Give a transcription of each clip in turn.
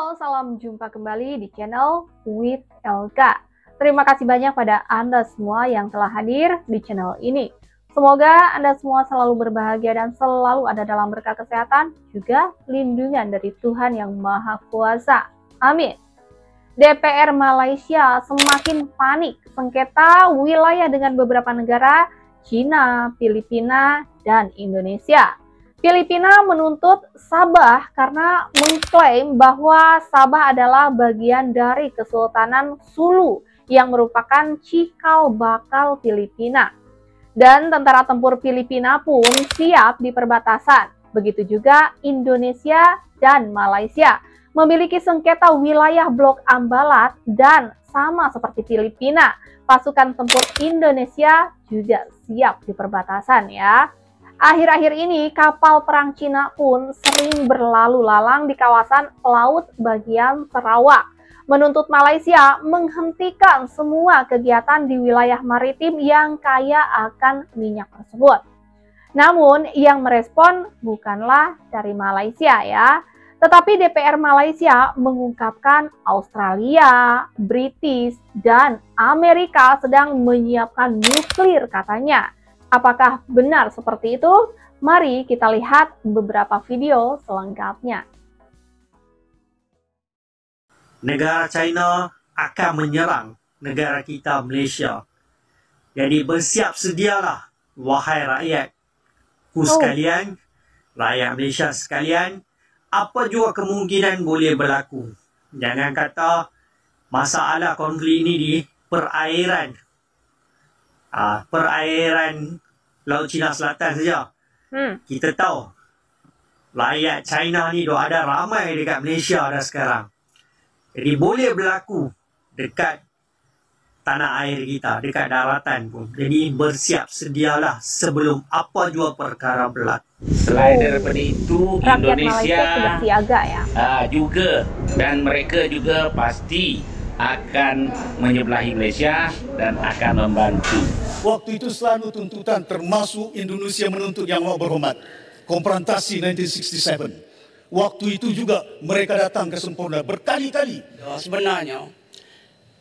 Halo, salam jumpa kembali di channel with LK. Terima kasih banyak pada Anda semua yang telah hadir di channel ini. Semoga Anda semua selalu berbahagia dan selalu ada dalam berkah kesehatan, juga lindungan dari Tuhan yang Maha Kuasa. Amin. DPR Malaysia semakin panik sengketa wilayah dengan beberapa negara, China, Filipina, dan Indonesia. Filipina menuntut Sabah karena mengklaim bahwa Sabah adalah bagian dari Kesultanan Sulu yang merupakan cikal bakal Filipina. Dan tentara tempur Filipina pun siap di perbatasan. Begitu juga Indonesia dan Malaysia memiliki sengketa wilayah Blok Ambalat dan sama seperti Filipina, pasukan tempur Indonesia juga siap di perbatasan ya. Akhir-akhir ini, kapal perang Cina pun sering berlalu lalang di kawasan laut bagian Sarawak, menuntut Malaysia menghentikan semua kegiatan di wilayah maritim yang kaya akan minyak tersebut. Namun, yang merespon bukanlah dari Malaysia ya, tetapi DPR Malaysia mengungkapkan Australia, British, dan Amerika sedang menyiapkan nuklir katanya. Apakah benar seperti itu? Mari kita lihat beberapa video selengkapnya. Negara China akan menyerang negara kita Malaysia. Jadi bersiap sedialah, wahai rakyatku sekalian, rakyat Malaysia sekalian, apa juga kemungkinan boleh berlaku. Jangan kata masalah konflik ini di perairan. Perairan Laut Cina Selatan saja. Kita tahu rakyat China ni dah ada ramai dekat Malaysia dah sekarang. Jadi boleh berlaku dekat tanah air kita, dekat daratan pun. Jadi bersiap sedialah sebelum apa jua perkara berlaku. Selain daripada itu, Indonesia sudah siaga ya. Juga, dan mereka juga pasti akan menyebelahi Malaysia dan akan membantu. Waktu itu selalu tuntutan, termasuk Indonesia menuntut Yang Maha Berhormat, Konfrontasi 1967. Waktu itu juga mereka datang ke Sempurna berkali-kali. Sebenarnya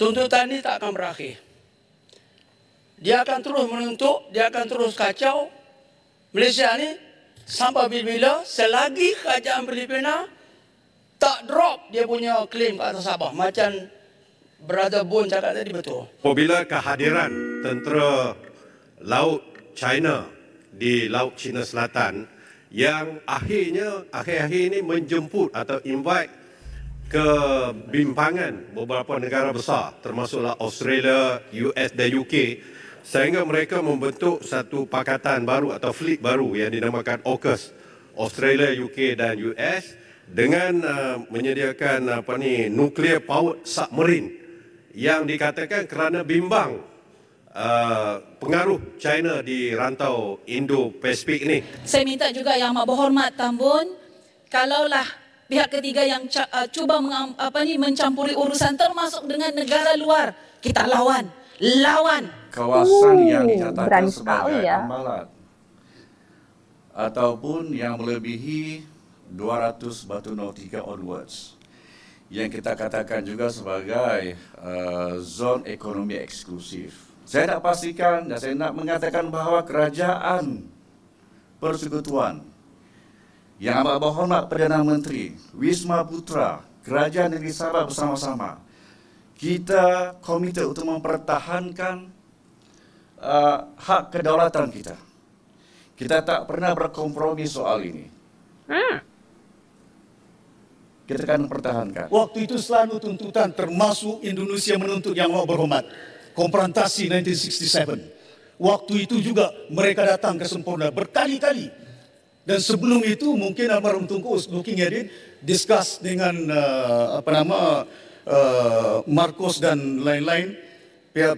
tuntutan ini tak akan berakhir. Dia akan terus menuntut, dia akan terus kacau Malaysia ni sampai bila selagi kerajaan Filipina tak drop dia punya klaim ke atas Sabah. Macam Brother Bun cakap tadi betul. Apabila kehadiran tentera Laut China di Laut Cina Selatan yang akhir-akhir ini menjemput atau invite ke bimpangan beberapa negara besar termasuklah Australia, US dan UK, sehingga mereka membentuk satu pakatan baru atau fleet baru yang dinamakan AUKUS, Australia, UK dan US, dengan menyediakan nuclear powered submarine yang dikatakan kerana bimbang pengaruh China di rantau Indo-Pasifik ini. Saya minta juga Yang Maha Berhormat Tambun, kalaulah pihak ketiga yang cuba mencampuri urusan termasuk dengan negara luar, kita lawan. Kawasan yang dinyatakan sebagai ambalat ataupun yang melebihi 200 batu nautika onwards, yang kita katakan juga sebagai zon ekonomi eksklusif. Saya nak pastikan dan saya nak mengatakan bahawa kerajaan persekutuan Yang Amat Berhormat Perdana Menteri Wisma Putra, Kerajaan Negeri Sabah bersama-sama, kita komited untuk mempertahankan hak kedaulatan kita. Kita tak pernah berkompromi soal ini. Kita akan mempertahankan. Waktu itu selalu tuntutan, termasuk Indonesia menuntut Yang Maha Berhormat, Konfrontasi 1967. Waktu itu juga mereka datang ke Sempurna berkali-kali. Dan sebelum itu mungkin almarhum Tunku looking at it, discuss dengan Marcos dan lain-lain, pihak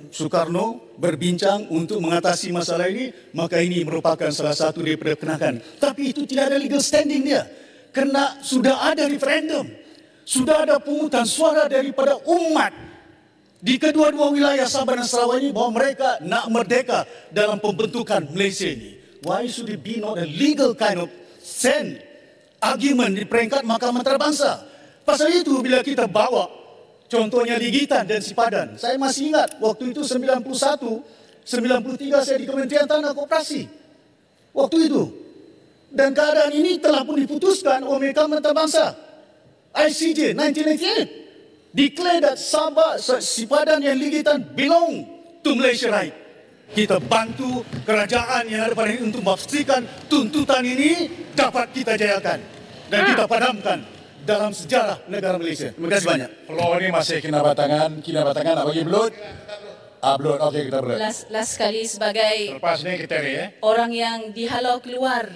Soekarno berbincang untuk mengatasi masalah ini, maka ini merupakan salah satu daripada kenakan. Tapi itu tidak ada legal standing dia. Kerana sudah ada referendum, sudah ada pungutan suara daripada umat di kedua-dua wilayah Sabah dan Sarawak ini bahawa mereka nak merdeka dalam pembentukan Malaysia ini. Why should it be not a legal kind of argument di peringkat Mahkamah Antarabangsa? Pasal itu bila kita bawa contohnya Ligitan dan Sipadan. Saya masih ingat waktu itu 91, 93 saya di Kementerian Tanah Koperasi. Waktu itu. Dan keadaan ini telah pun diputuskan oleh Mahkamah Antarabangsa. ICJ 1998 declare that Sabah, Sipadan and Ligitan belong to Malaysia right. Kita bantu kerajaan yang ada pada ini untuk memastikan tuntutan ini dapat kita jayakan dan kita padamkan dalam sejarah negara Malaysia. Terima kasih banyak. Kalau ini masih kena batangan nak bagi belut. Belut, okey kita belut. Last sekali sebagai Lepas ni kita orang yang dihalau keluar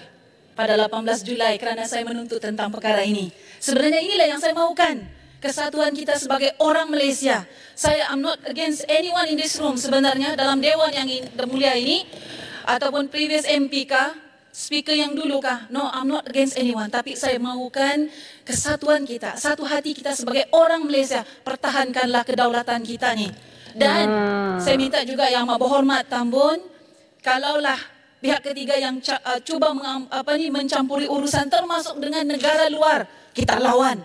pada 18 Julai kerana saya menuntut tentang perkara ini. Sebenarnya inilah yang saya mahukan. Kesatuan kita sebagai orang Malaysia. Saya am not against anyone in this room sebenarnya dalam Dewan yang mulia ini. Ataupun previous MP kah, speaker yang dulu kah. No, I'm not against anyone. Tapi saya mahukan kesatuan kita. Satu hati kita sebagai orang Malaysia. Pertahankanlah kedaulatan kita ni. Dan saya minta juga Yang Amat Berhormat Tambun, kalaulah pihak ketiga yang cuba mencampuri urusan termasuk dengan negara luar, kita lawan.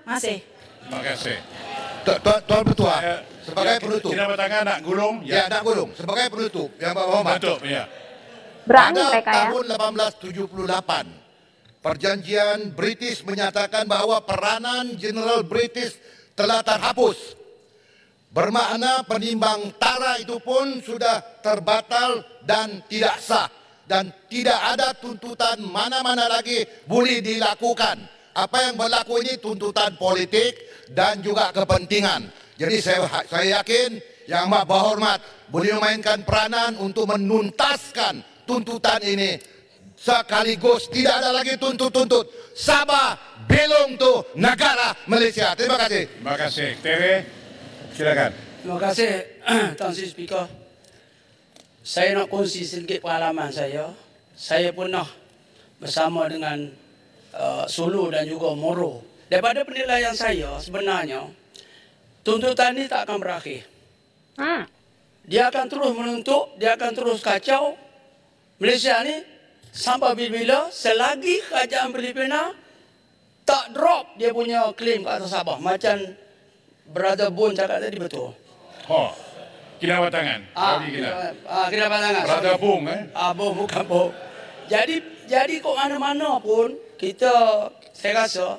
Masih. Terima kasih. Tuan Ketua, sebagai penutup. Kena batangan nak gulung? Ya, nak gulung. Sebagai penutup, Yang Amat Berhormat. Penutup, ya. Berani Pada mereka ya. tahun 1878, perjanjian British menyatakan bahawa peranan Jeneral British telah terhapus. Bermakna penimbang tara itu pun sudah terbatal dan tidak sah. Dan tidak ada tuntutan mana-mana lagi boleh dilakukan. Apa yang berlaku ini tuntutan politik dan juga kepentingan. Jadi saya yakin Yang Amat Berhormat boleh memainkan peranan untuk menuntaskan tuntutan ini. Sekaligus tidak ada lagi tuntut-tuntut. Sabah belong to negara Malaysia. Terima kasih. Terima kasih. Tere, silakan. Terima kasih Tuan Sri Speaker. Saya nak kongsi sedikit pengalaman saya. Saya pernah bersama dengan Sulu dan juga Moro. Daripada penilaian saya sebenarnya, tuntutan ini tak akan berakhir. Dia akan terus menuntut, dia akan terus kacau Malaysia ni sampai bila selagi kerajaan Filipina tak drop dia punya claim ke atas Sabah. Macam Brother Bun cakap tadi betul. Kena batangan. Kena batangan. Brother Bung Bung bukan Bung. Jadi kok mana-mana pun saya rasa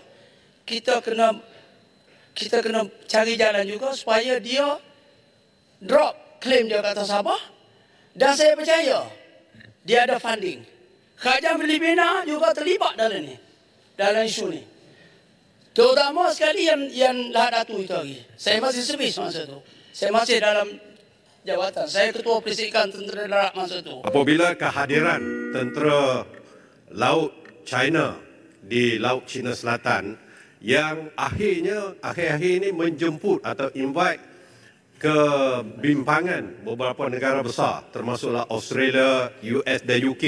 kita kena cari jalan juga supaya dia drop claim dia ke atas Sabah. Dan saya percaya dia ada funding. Kerajaan Filipina juga terlibat dalam isu ni. Terutama sekali yang Lahad Datu itu lagi. Saya masih servis masa tu. Saya masih dalam jawatan. Saya ketua Perisikan Tentera Darat masa tu. Apabila kehadiran tentera laut China di Laut Cina Selatan yang akhir-akhir ini menjemput atau invite ke bimpangan beberapa negara besar termasuklah Australia, US dan UK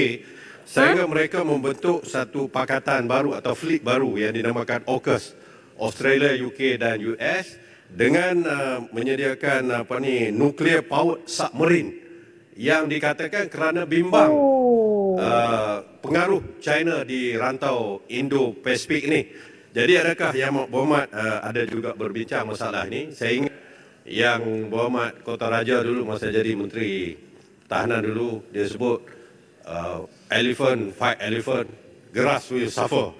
sehingga mereka membentuk satu pakatan baru atau fleet baru yang dinamakan AUKUS, Australia, UK dan US dengan menyediakan nuclear powered submarine yang dikatakan kerana bimbang pengaruh China di rantau Indo-Pasifik ini. Jadi adakah Yang Amat Berhormat ada juga berbincang masalah ini? Saya ingat Yang Berhormat Kota Raja dulu masa jadi Menteri Tahanan dulu dia sebut elephant fight elephant, grass will suffer.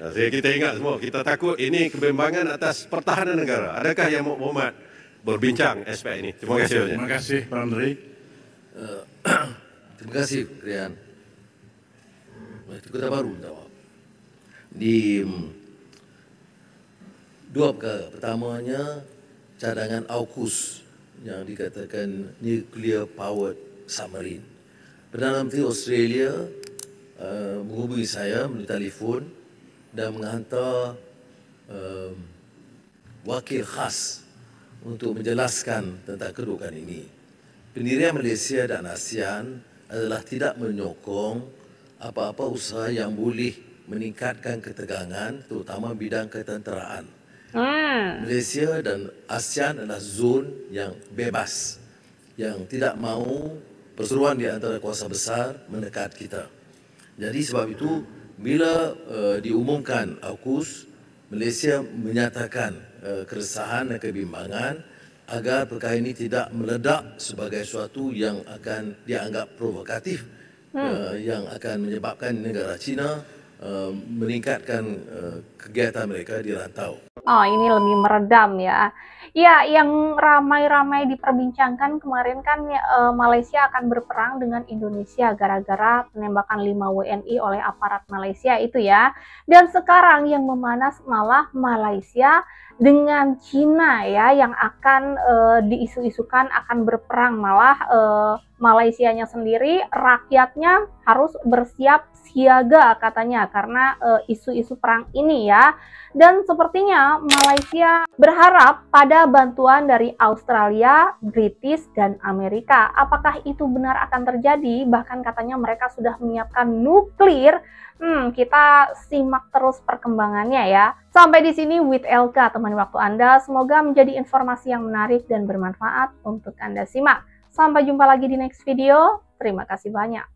Kita ingat semua, kita takut ini kebimbangan atas pertahanan negara. Adakah Yang Amat Berhormat berbincang aspek ini? Terima kasih banyak. Terima kasih Pak Menteri. Terima kasih Rian. Itu kata baru jawab. Di dua perkara. Pertamanya cadangan AUKUS yang dikatakan nuclear powered submarine. Perdana Menteri Australia menghubungi saya melalui telefon dan menghantar wakil khas untuk menjelaskan tentang kedudukan ini. Pendirian Malaysia dan ASEAN adalah tidak menyokong apa-apa usaha yang boleh meningkatkan ketegangan, terutama bidang ketenteraan. Malaysia dan ASEAN adalah zon yang bebas, yang tidak mahu perseteruan di antara kuasa besar mendekat kita. Jadi sebab itu, bila diumumkan AUKUS, Malaysia menyatakan keresahan dan kebimbangan agar perkara ini tidak meledak sebagai suatu yang akan dianggap provokatif, yang akan menyebabkan negara China meningkatkan kegiatan mereka di rantau. Oh, ini lebih meredam ya. Ya, yang ramai-ramai diperbincangkan kemarin kan Malaysia akan berperang dengan Indonesia gara-gara penembakan 5 WNI oleh aparat Malaysia itu ya. Dan sekarang yang memanas malah Malaysia dengan Cina ya, yang akan diisu-isukan akan berperang. Malah Malaysianya sendiri, rakyatnya harus bersiap siaga katanya karena isu-isu perang ini ya. Dan sepertinya Malaysia berharap pada bantuan dari Australia, British, dan Amerika. Apakah itu benar akan terjadi? Bahkan katanya mereka sudah menyiapkan nuklir. Kita simak terus perkembangannya ya. Sampai di sini with LK, temani waktu Anda. Semoga menjadi informasi yang menarik dan bermanfaat untuk Anda simak. Sampai jumpa lagi di next video. Terima kasih banyak.